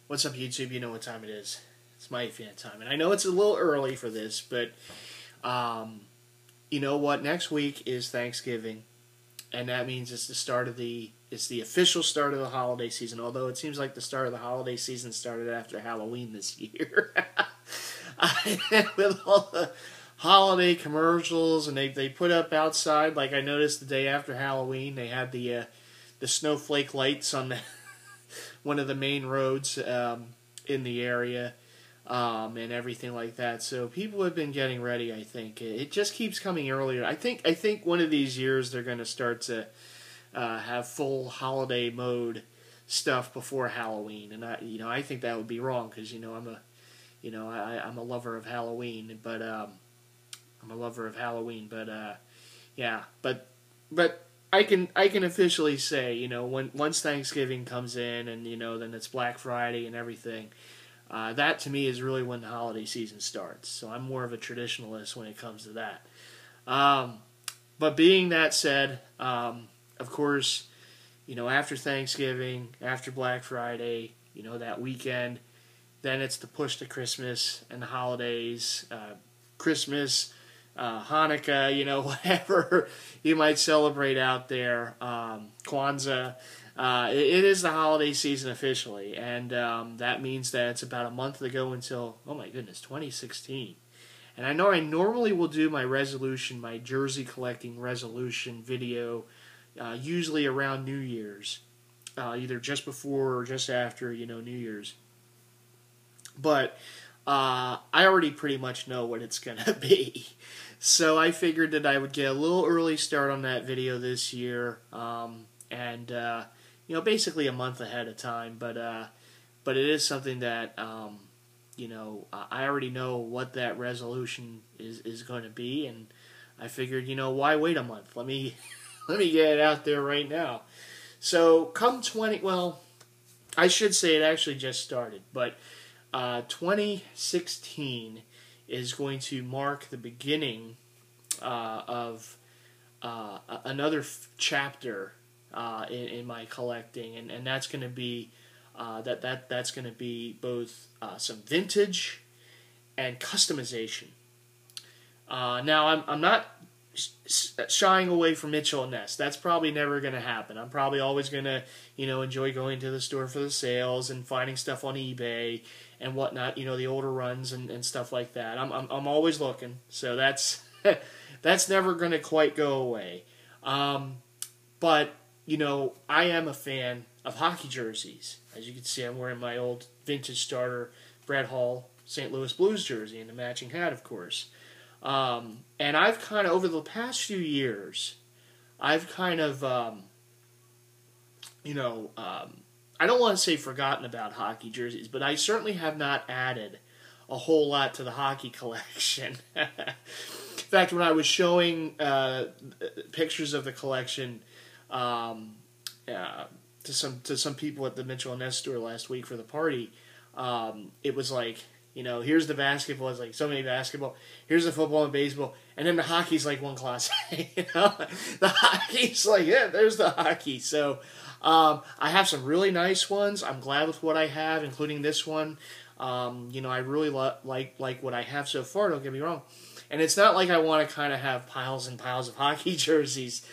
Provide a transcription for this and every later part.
What's up, YouTube? You know what time it is. It's MightyFan time. And I know it's a little early for this, but you know what? Next week is Thanksgiving. And that means it's the official start of the holiday season. Although it seems like the start of the holiday season started after Halloween this year. With all the holiday commercials, and they put up outside, like I noticed the day after Halloween, they had the snowflake lights on one of the main roads in the area, and everything like that. So people have been getting ready. I think it just keeps coming earlier. I think one of these years they're going to start to have full holiday mode stuff before Halloween, and I think that would be wrong because I'm a lover of Halloween, but yeah, but I can officially say, once Thanksgiving comes in and, then it's Black Friday and everything, that to me is really when the holiday season starts. So I'm more of a traditionalist when it comes to that. But being that said, of course, after Thanksgiving, after Black Friday, that weekend, then it's the push to Christmas and the holidays, Christmas, Hanukkah, whatever you might celebrate out there, Kwanzaa. It is the holiday season officially, and that means that it's about a month to go until, oh my goodness, 2016. And I know I normally will do my jersey collecting resolution video, usually around New Year's, either just before or just after, New Year's. But I already pretty much know what it's going to be. So I figured that I would get a little early start on that video this year, and basically a month ahead of time. But it is something that I already know what that resolution is going to be, and I figured why wait a month? Let me get it out there right now. So come I should say it actually just started, but 2016 is going to mark the beginning of another chapter in my collecting, and that's going to be that's going to be both some vintage and customization. Now I'm not shying away from Mitchell and Ness. That's probably never going to happen. I'm probably always going to enjoy going to the store for the sales and finding stuff on eBay and whatnot, the older runs and stuff like that. I'm always looking, so that's that's never going to quite go away. But I am a fan of hockey jerseys. As you can see, I'm wearing my old vintage starter Brett Hall St. Louis Blues jersey and the matching hat, of course. And I've kind of, over the past few years, I've kind of, I don't want to say forgotten about hockey jerseys, but I certainly have not added a whole lot to the hockey collection. In fact, when I was showing pictures of the collection to some people at the Mitchell and Ness store last week for the party, it was like, here's the basketball. It's like so many basketball. Here's the football and baseball. And then the hockey's like one class. The hockey's like, yeah, there's the hockey. So I have some really nice ones. I'm glad with what I have, including this one. I really like what I have so far, don't get me wrong. And it's not like I want to kind of have piles and piles of hockey jerseys.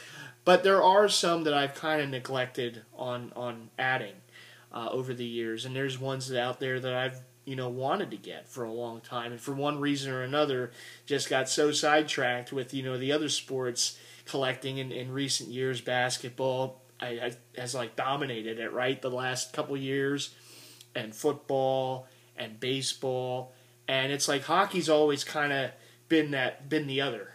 But there are some that I've kind of neglected on adding over the years. And there's ones out there that I've wanted to get for a long time, and for one reason or another, just got so sidetracked with, the other sports collecting in recent years. Basketball has like dominated it, right, the last couple years, and football and baseball, and it's like hockey's always kind of been the other.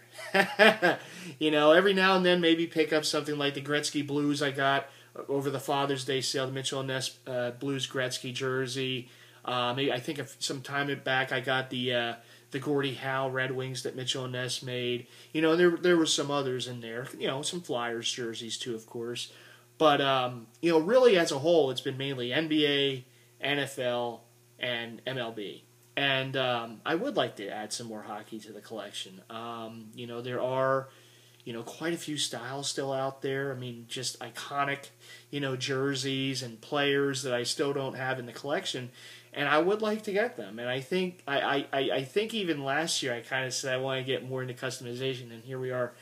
Every now and then maybe pick up something like the Gretzky Blues I got over the Father's Day sale, the Mitchell and Ness Blues Gretzky jersey. Maybe I think some time back I got the Gordie Howe Red Wings that Mitchell and Ness made. There were some others in there. Some Flyers jerseys too, of course. But really as a whole, it's been mainly NBA, NFL, and MLB. And I would like to add some more hockey to the collection. There are quite a few styles still out there. I mean, just iconic, jerseys and players that I still don't have in the collection, and I would like to get them. And I think I think even last year I kind of said I want to get more into customization, and here we are.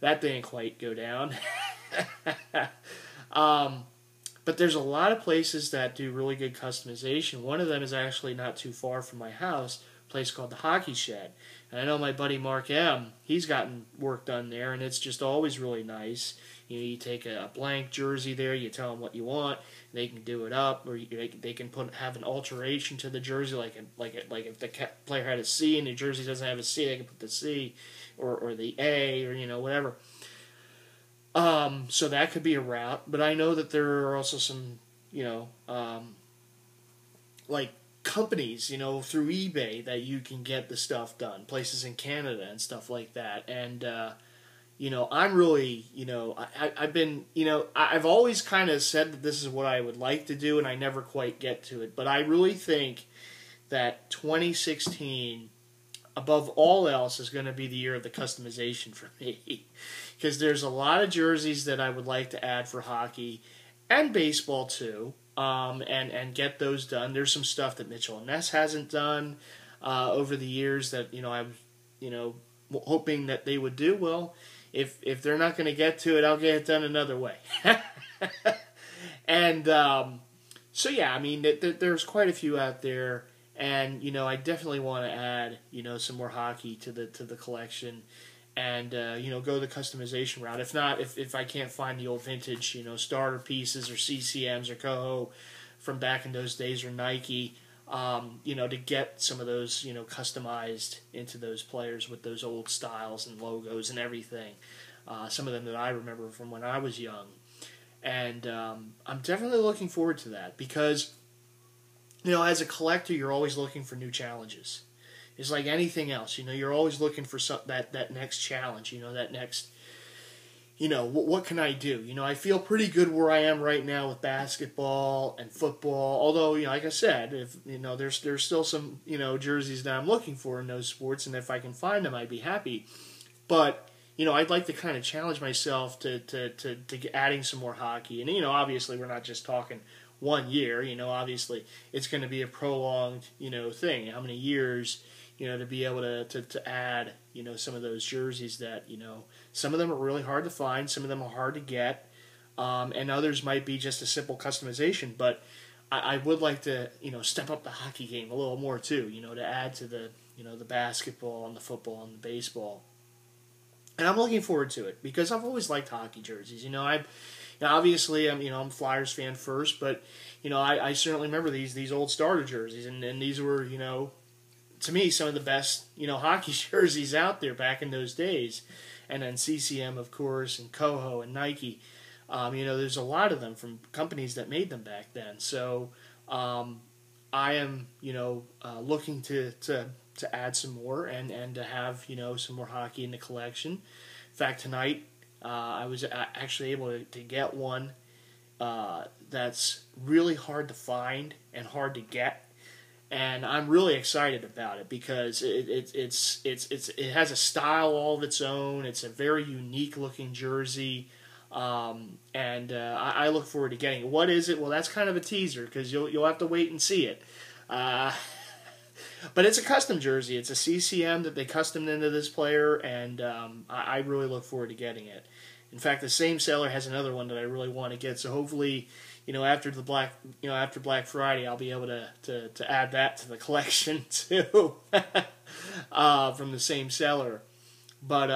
That didn't quite go down. But there's a lot of places that do really good customization. One of them is actually not too far from my house, a place called the Hockey Shed. And I know my buddy Mark M., he's gotten work done there, and it's just always really nice. You take a blank jersey there, you tell them what you want, they can do it up, or they can have an alteration to the jersey, like if the player had a C and the jersey doesn't have a C, they can put the C or the A or whatever. So that could be a route, but I know that there are also some, like companies, through eBay that you can get the stuff done, places in Canada and stuff like that. And, I'm really, I've been, I've always kind of said that this is what I would like to do, and I never quite get to it. But I really think that 2016, above all else, is going to be the year of the customization for me. Because there's a lot of jerseys that I would like to add for hockey and baseball too, and get those done. There's some stuff that Mitchell and Ness hasn't done over the years that I was hoping that they would do. Well, if they're not going to get to it, I'll get it done another way. And so yeah, I mean there's quite a few out there, and I definitely want to add some more hockey to the collection. And go the customization route. If not, if I can't find the old vintage, starter pieces or CCMs or Coho from back in those days, or Nike, to get some of those, customized into those players with those old styles and logos and everything. Some of them that I remember from when I was young, and I'm definitely looking forward to that because, as a collector, you're always looking for new challenges. It's like anything else, you're always looking for that next challenge, that next, what can I do? I feel pretty good where I am right now with basketball and football, although, like I said, if, there's still some, jerseys that I'm looking for in those sports, and if I can find them, I'd be happy. But, I'd like to kind of challenge myself to adding some more hockey, and, obviously we're not just talking 1 year, obviously it's going to be a prolonged, thing, how many years, to be able to add, some of those jerseys that, some of them are really hard to find, some of them are hard to get, and others might be just a simple customization, but I would like to, step up the hockey game a little more too, to add to the, the basketball and the football and the baseball. And I'm looking forward to it because I've always liked hockey jerseys. Obviously I'm a Flyers fan first, but I certainly remember these old starter jerseys, and these were to me some of the best hockey jerseys out there back in those days. And then CCM, of course, and Coho and Nike. There's a lot of them from companies that made them back then. So I am looking to add some more and to have some more hockey in the collection. In fact, tonight I was actually able to get one that's really hard to find and hard to get, and I'm really excited about it because it has a style all of its own. It's a very unique looking jersey, and I look forward to getting it. What is it? Well, that's kind of a teaser because you'll have to wait and see it. But it's a custom jersey. It's a CCM that they customed into this player, and I really look forward to getting it. In fact, the same seller has another one that I really want to get. So hopefully, after Black Friday, I'll be able to add that to the collection too, from the same seller. But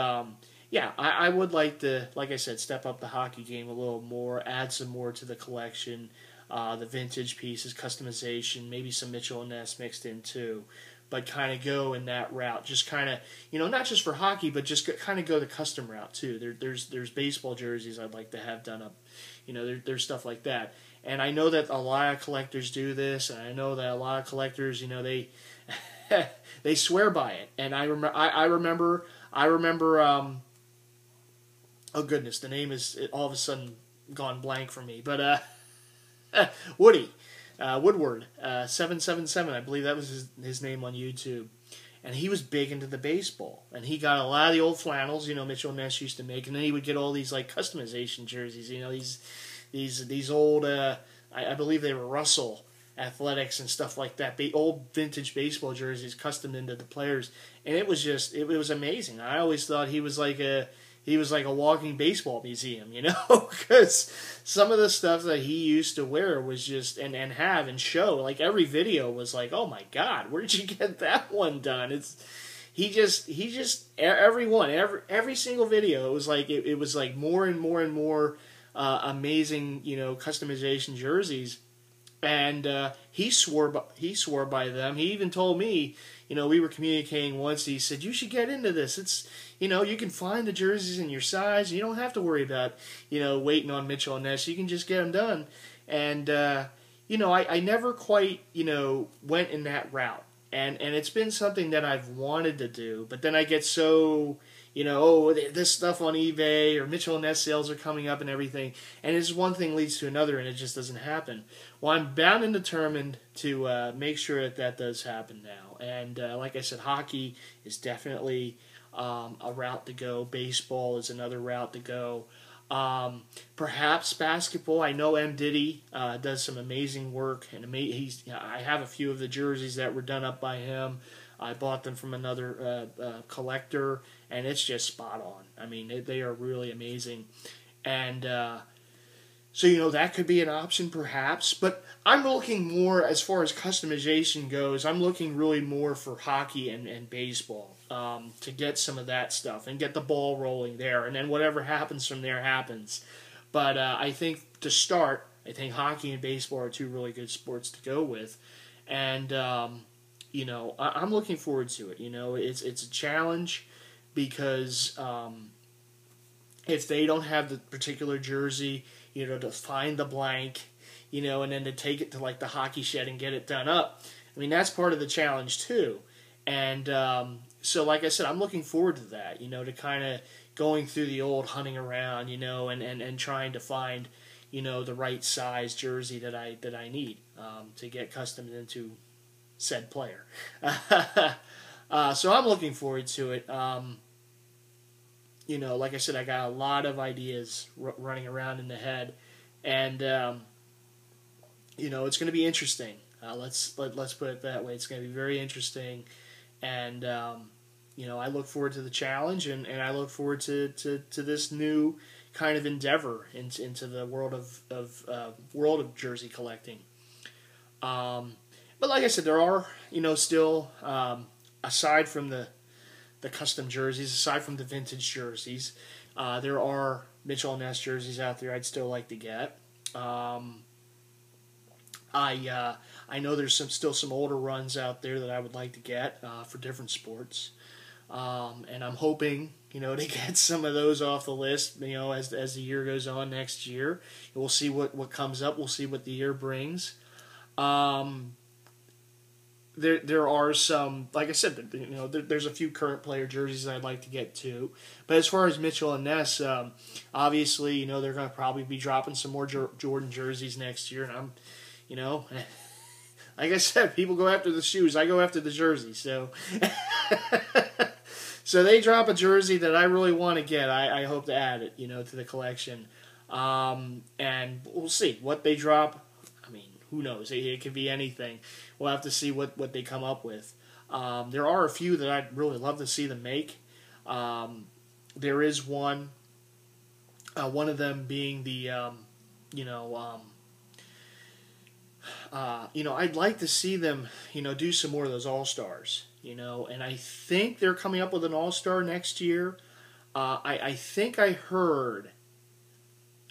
yeah, I would like to, like I said, step up the hockey game a little more, add some more to the collection. The vintage pieces, customization, maybe some Mitchell and Ness mixed in too, but kind of go in that route. Just kind of, not just for hockey, but just kind of go the custom route too. There's baseball jerseys I'd like to have done up. There's stuff like that. And I know that a lot of collectors do this, and I know that a lot of collectors, they they swear by it. And I remember. Oh goodness, the name is all of a sudden gone blank for me, but Woodward 777, I believe that was his name on YouTube, and he was big into the baseball, and he got a lot of the old flannels, Mitchell Ness used to make, and then he would get all these like customization jerseys, these old, I believe they were Russell Athletics and stuff like that, old vintage baseball jerseys custom into the players, and it was amazing. I always thought he was like a walking baseball museum, because some of the stuff that he used to wear was just and have and show, like every video was like, oh my God, where did you get that one done? Every single video, it was like more and more and more amazing, customization jerseys, and he swore by them. He even told me, we were communicating once. He said, you should get into this. It's, you can find the jerseys in your size. You don't have to worry about, waiting on Mitchell and Ness. You can just get them done. And, I never quite, went in that route. And it's been something that I've wanted to do. But then I get so, this stuff on eBay or Mitchell and Ness sales are coming up and everything. And it's one thing leads to another and it just doesn't happen. Well, I'm bound and determined to make sure that does happen now. And like I said, hockey is definitely a route to go. Baseball is another route to go. Perhaps basketball. I know M. Diddy does some amazing work, and I have a few of the jerseys that were done up by him. I bought them from another collector, and it's just spot on. I mean, they are really amazing, and so that could be an option perhaps. But I'm looking more, as far as customization goes, I'm looking really more for hockey and baseball. To get some of that stuff and get the ball rolling there, and then whatever happens from there happens. But I think to start, I think hockey and baseball are two really good sports to go with, and I'm looking forward to it. It's a challenge because if they don't have the particular jersey, to find the blank, and then to take it to like the hockey shed and get it done up. I mean, that's part of the challenge too, and so, like I said, I'm looking forward to that, to kind of going through the old hunting around, and trying to find, the right size jersey that I need to get custom into said player. So I'm looking forward to it. Like I said, I got a lot of ideas running around in the head, and it's going to be interesting. Let's put it that way. It's going to be very interesting. And, I look forward to the challenge, and I look forward to this new kind of endeavor into the world of jersey collecting. But like I said, there are, still, aside from the custom jerseys, aside from the vintage jerseys, there are Mitchell and Ness jerseys out there I'd still like to get. I know there's still some older runs out there that I would like to get for different sports, and I'm hoping to get some of those off the list. As the year goes on next year, we'll see what comes up. We'll see what the year brings. There are some, like I said, there's a few current player jerseys that I'd like to get too. But as far as Mitchell and Ness, obviously they're going to probably be dropping some more Jordan jerseys next year, and I'm. Like I said, people go after the shoes. I go after the jersey. So, so they drop a jersey that I really want to get. I hope to add it, to the collection. And we'll see what they drop. I mean, who knows? It could be anything. We'll have to see what they come up with. There are a few that I'd really love to see them make. There is one. One of them being the, I'd like to see them, do some more of those All-Stars, and I think they're coming up with an All-Star next year. I think I heard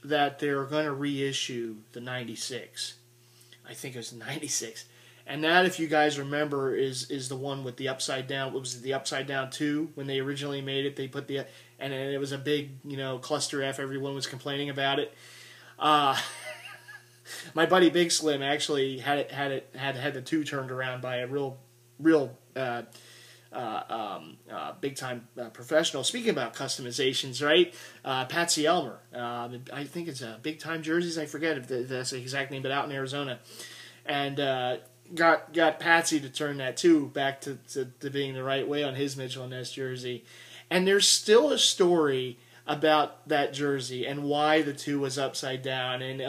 that they're going to reissue the 96. I think it was the 96. And that, if you guys remember, is the one with the upside down. What was it, the upside down 2? When they originally made it, they put and it was a big, cluster F. Everyone was complaining about it. My buddy Big Slim actually had the 2 turned around by a real big time professional. Speaking about customizations, right? Patsy Elmer. I think it's Big Time Jerseys. I forget if that's the exact name, but out in Arizona, and got Patsy to turn that 2 back to being the right way on his Mitchell and Ness jersey. And there's still a story about that jersey and why the 2 was upside down. And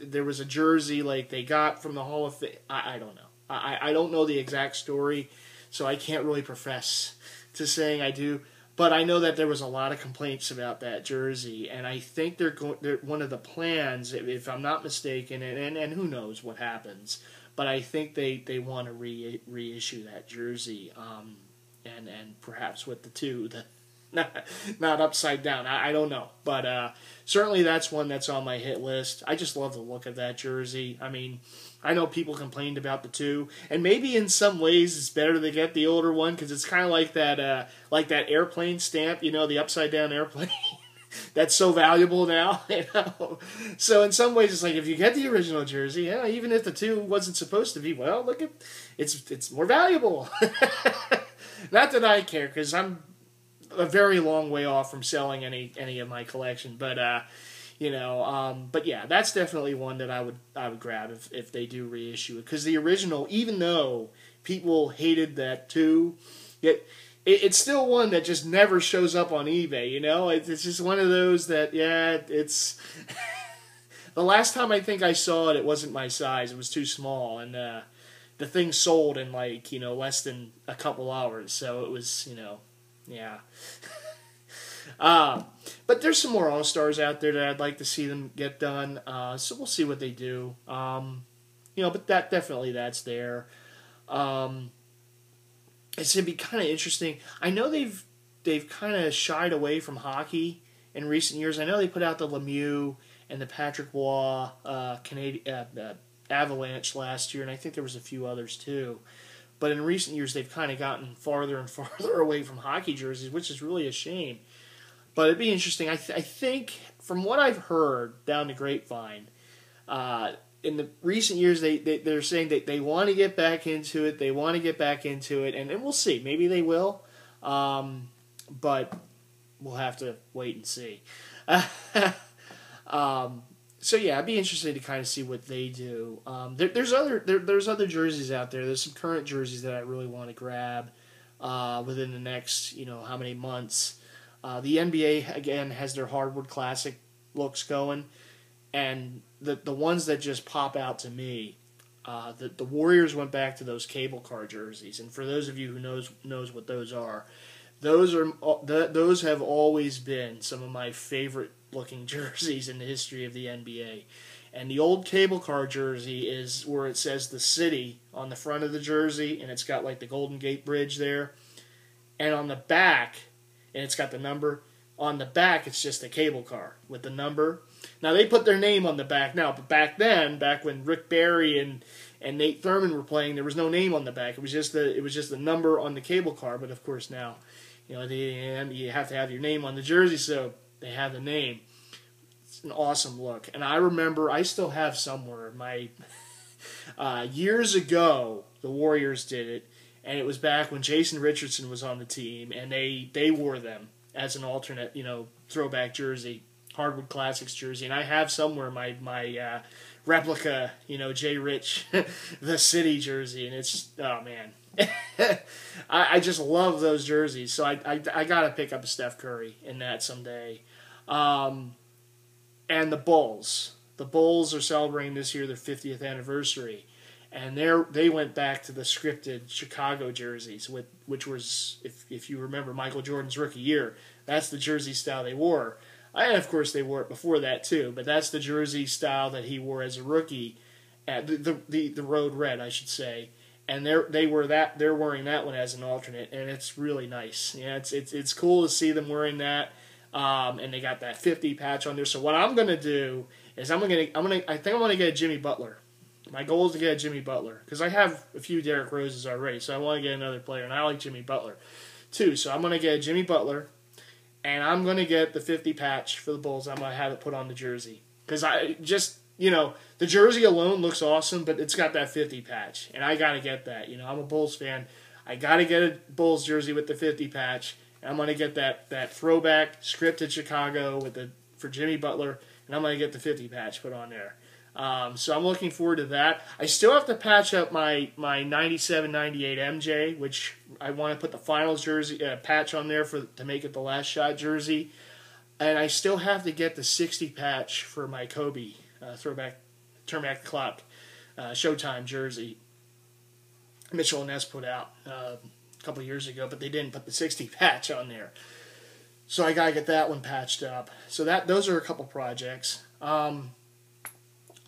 there was a jersey like they got from the Hall of Fame. I don't know. I don't know the exact story, so I can't really profess to saying I do. But I know that there was a lot of complaints about that jersey, and I think they're one of the plans, if I'm not mistaken, and who knows what happens, but I think they want to reissue that jersey, and perhaps with the 2, not upside down. I don't know, but certainly that's one that's on my hit list. I just love the look of that jersey. I mean, I know people complained about the 2, and maybe in some ways it's better to get the older one because it's kind of like that airplane stamp, the upside down airplane. That's so valuable now, So in some ways, it's like if you get the original jersey, even if the 2 wasn't supposed to be, well, look at it's more valuable. Not that I care, because I'm a very long way off from selling any of my collection, but but yeah, that's definitely one that I would grab if they do reissue it, because the original, even though people hated that 2, it's still one that just never shows up on eBay. It's just one of those that it's the last time I think I saw it, it wasn't my size. It was too small, and the thing sold in less than a couple hours. So it was yeah. But there's some more All-Stars out there that I'd like to see them get done. So we'll see what they do. But that's there. It's gonna be kind of interesting. I know they've kind of shied away from hockey in recent years. I know they put out the Lemieux and the Patrick Waugh Canadian Avalanche last year, and I think there was a few others too. But in recent years, they've kind of gotten farther and farther away from hockey jerseys, which is really a shame. But it'd be interesting. I think, from what I've heard down the grapevine, in the recent years, they're saying that they want to get back into it. They want to get back into it, and we'll see. Maybe they will, but we'll have to wait and see. So yeah, I'd be interested to kind of see what they do. There's other jerseys out there. There's some current jerseys that I really want to grab within the next how many months. The NBA again has their hardwood classic looks going, and the ones that just pop out to me, the Warriors went back to those cable car jerseys, and for those of you who knows what those are, those have always been some of my favorite looking jerseys in the history of the NBA. And the old cable car jersey is where it says the city on the front of the jersey, and it's got like the Golden Gate Bridge there, and on the back, and it's got the number. On the back, it's just a cable car with the number. Now, they put their name on the back now, but back then, back when Rick Barry and Nate Thurmond were playing, there was no name on the back. It was just the number on the cable car. But of course now, you have to have your name on the jersey, so they have the name. It's an awesome look, and I remember I still have somewhere my years ago the Warriors did it. And it was back when Jason Richardson was on the team, and they wore them as an alternate, throwback jersey, hardwood classics jersey. And I have somewhere my replica, Jay Rich, the city jersey, and it's oh man, I just love those jerseys. So I gotta pick up a Steph Curry in that someday. And the Bulls are celebrating this year their 50th anniversary. And they went back to the scripted Chicago jerseys, which was, if you remember Michael Jordan's rookie year, that's the jersey style they wore. And of course they wore it before that too, but that's the jersey style that he wore as a rookie, the road red, I should say. And they're wearing that one as an alternate, and it's really nice. Yeah, it's cool to see them wearing that. And they got that 50 patch on there. So what I'm gonna do is I think I'm gonna get a Jimmy Butler. My goal is to get a Jimmy Butler, because I have a few Derrick Roses already, so I want to get another player, and I like Jimmy Butler too. So I'm going to get a Jimmy Butler, and I'm going to get the 50 patch for the Bulls. I'm going to have it put on the jersey, because I just, the jersey alone looks awesome, but it's got that 50 patch, and I got to get that. I'm a Bulls fan. I got to get a Bulls jersey with the 50 patch, and I'm going to get that throwback scripted Chicago for Jimmy Butler, and I'm going to get the 50 patch put on there. So I'm looking forward to that. I still have to patch up my 97-98 MJ, which I want to put the finals jersey patch on there to make it the last shot jersey. And I still have to get the 60 patch for my Kobe turn back the clock Showtime jersey. Mitchell and Ness put out a couple of years ago, but they didn't put the 60 patch on there. So I gotta get that one patched up. So those are a couple projects.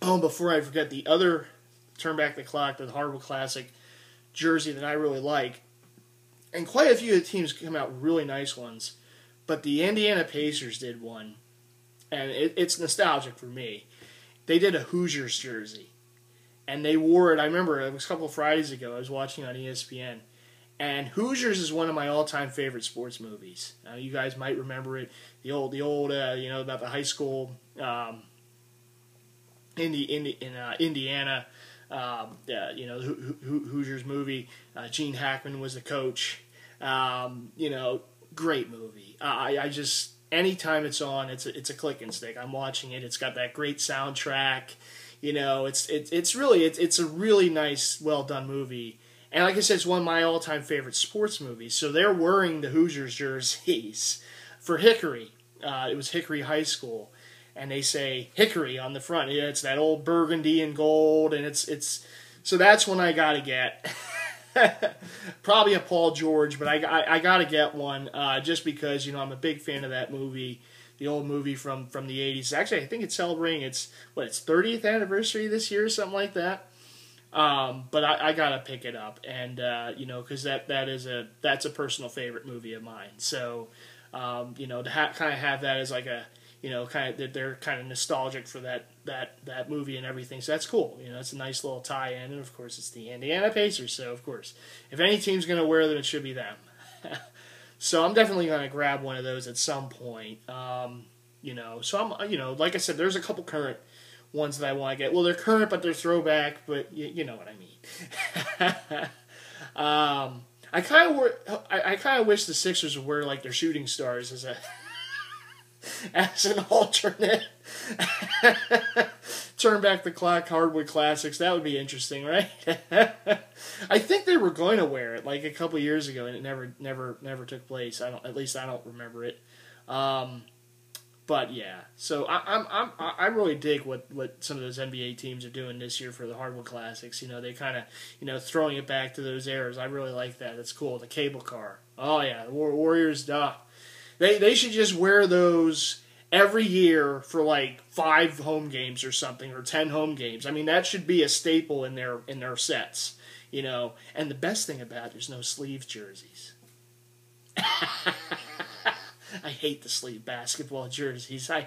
Before I forget, the other Turn Back the Clock, the Hardwood Classic jersey that I really like, and quite a few of the teams come out with really nice ones, but the Indiana Pacers did one, and it's nostalgic for me. They did a Hoosiers jersey, and they wore it. I remember it was a couple of Fridays ago. I was watching on ESPN, and Hoosiers is one of my all-time favorite sports movies. You guys might remember it. The old, about the high school in Indiana, Hoosiers movie. Gene Hackman was the coach. Great movie. I just, anytime it's on, it's a click and stick. I'm watching it. It's got that great soundtrack. It's a really nice, well done movie. And like I said, it's one of my all-time favorite sports movies. So they're wearing the Hoosiers jerseys for Hickory. It was Hickory High School, and they say Hickory on the front. Yeah, it's that old burgundy and gold, and it's so that's one I gotta get. Probably a Paul George, but I gotta get one just because I'm a big fan of that movie, the old movie from the 80s. Actually, I think it's celebrating its 30th anniversary this year, or something like that. But I gotta pick it up, and because that's a personal favorite movie of mine. So to kind of have that as like a they're kind of nostalgic for that movie and everything. So that's cool. It's a nice little tie-in, and of course it's the Indiana Pacers. So of course, if any team's gonna wear them, it should be them. So I'm definitely gonna grab one of those at some point. So I'm like I said, there's a couple current ones that I want to get. Well, they're current, but they're throwback. But you know what I mean. I kind of wish the Sixers would wear like their shooting stars as an alternate. Turn Back the Clock Hardwood Classics. That would be interesting, right? I think they were going to wear it like a couple years ago, and it never took place. At least I don't remember it. But yeah, so I really dig what some of those NBA teams are doing this year for the Hardwood Classics. They kind of throwing it back to those eras. I really like that. It's cool. The cable car. Oh yeah, the Warriors. They should just wear those every year for like 5 home games or something, or 10 home games. I mean, that should be a staple in their sets. And the best thing about it, there's no sleeves jerseys. I hate the sleeve basketball jerseys. I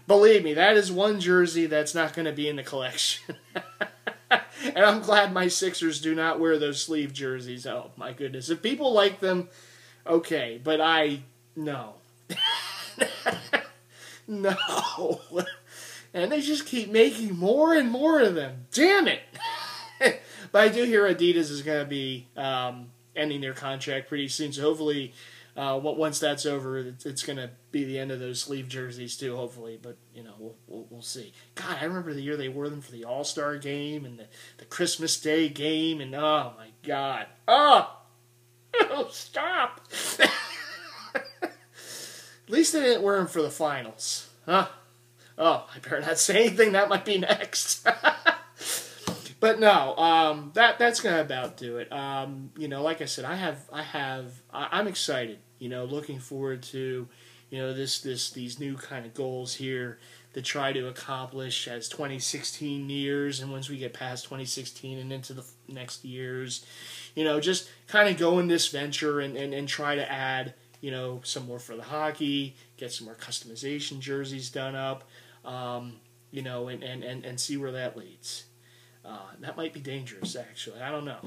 believe me, that is one jersey that's not going to be in the collection. And I'm glad my Sixers do not wear those sleeve jerseys. Oh my goodness! If people like them, okay, but no, no. And they just keep making more and more of them. Damn it! But I do hear Adidas is going to be ending their contract pretty soon, so hopefully. Once that's over, it's going to be the end of those sleeve jerseys too, hopefully. But, we'll see. God, I remember the year they wore them for the All-Star game and the Christmas Day game. And, oh, my God. Oh, stop. At least they didn't wear them for the finals. Huh? Oh, I better not say anything. That might be next. But no, that's gonna about do it. Like I said, I'm excited. Looking forward to, these new kind of goals here to try to accomplish as 2016 nears, and once we get past 2016 and into the next years, just kind of go in this venture and try to add, some more for the hockey, get some more customization jerseys done up, and see where that leads. That might be dangerous, actually. I don't know.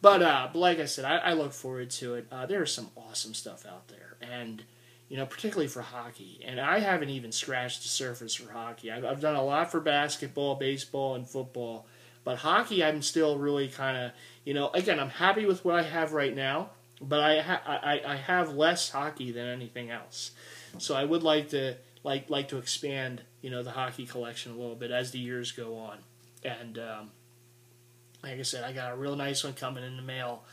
But like I said, I look forward to it. There is some awesome stuff out there, and particularly for hockey. And I haven't even scratched the surface for hockey. I've done a lot for basketball, baseball, and football, but hockey, I'm still really kind of, again, I'm happy with what I have right now, but I have less hockey than anything else. So I would like to like to expand, the hockey collection a little bit as the years go on. And like I said, I got a real nice one coming in the mail,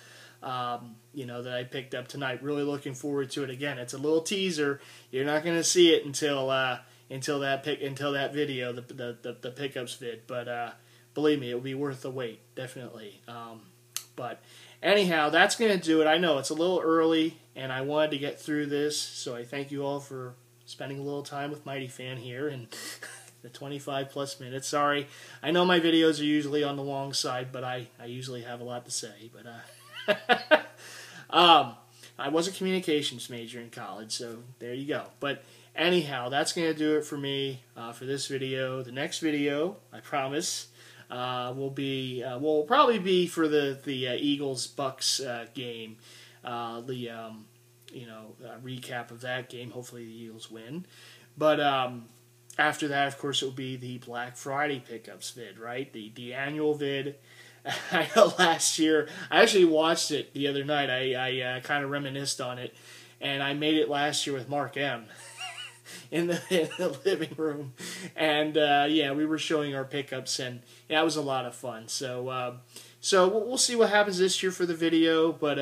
that I picked up tonight. Really looking forward to it. Again, it's a little teaser. You're not going to see it until that video, the pickups vid. But believe me, it will be worth the wait, definitely. But anyhow, that's going to do it. I know it's a little early, and I wanted to get through this, so I thank you all for spending a little time with Mighty Fan here and the 25 plus minutes. Sorry, I know my videos are usually on the long side, but I usually have a lot to say. But I was a communications major in college, so there you go. But anyhow, that's going to do it for me for this video. The next video, I promise, will probably be for the Eagles Bucks game. Recap of that game. Hopefully the Eagles win. But after that, of course, it will be the Black Friday pickups vid, right? The annual vid. I know last year, I actually watched it the other night. I kind of reminisced on it, and I made it last year with Mark M. in the living room, and we were showing our pickups, and that was a lot of fun. So we'll see what happens this year for the video, but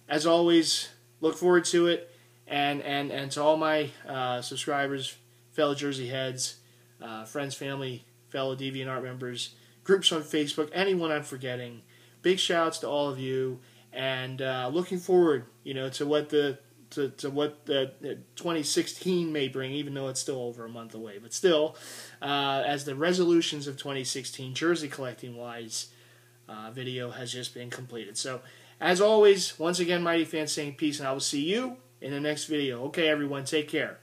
as always, look forward to it, and to all my subscribers, fellow Jersey heads, friends, family, fellow DeviantArt members, groups on Facebook, anyone I'm forgetting, big shouts to all of you, and looking forward, to what the 2016 may bring, even though it's still over a month away. But still, as the resolutions of 2016, jersey collecting-wise, video has just been completed. So, as always, once again, Mighty Fan saying peace, and I will see you in the next video. Okay, everyone, take care.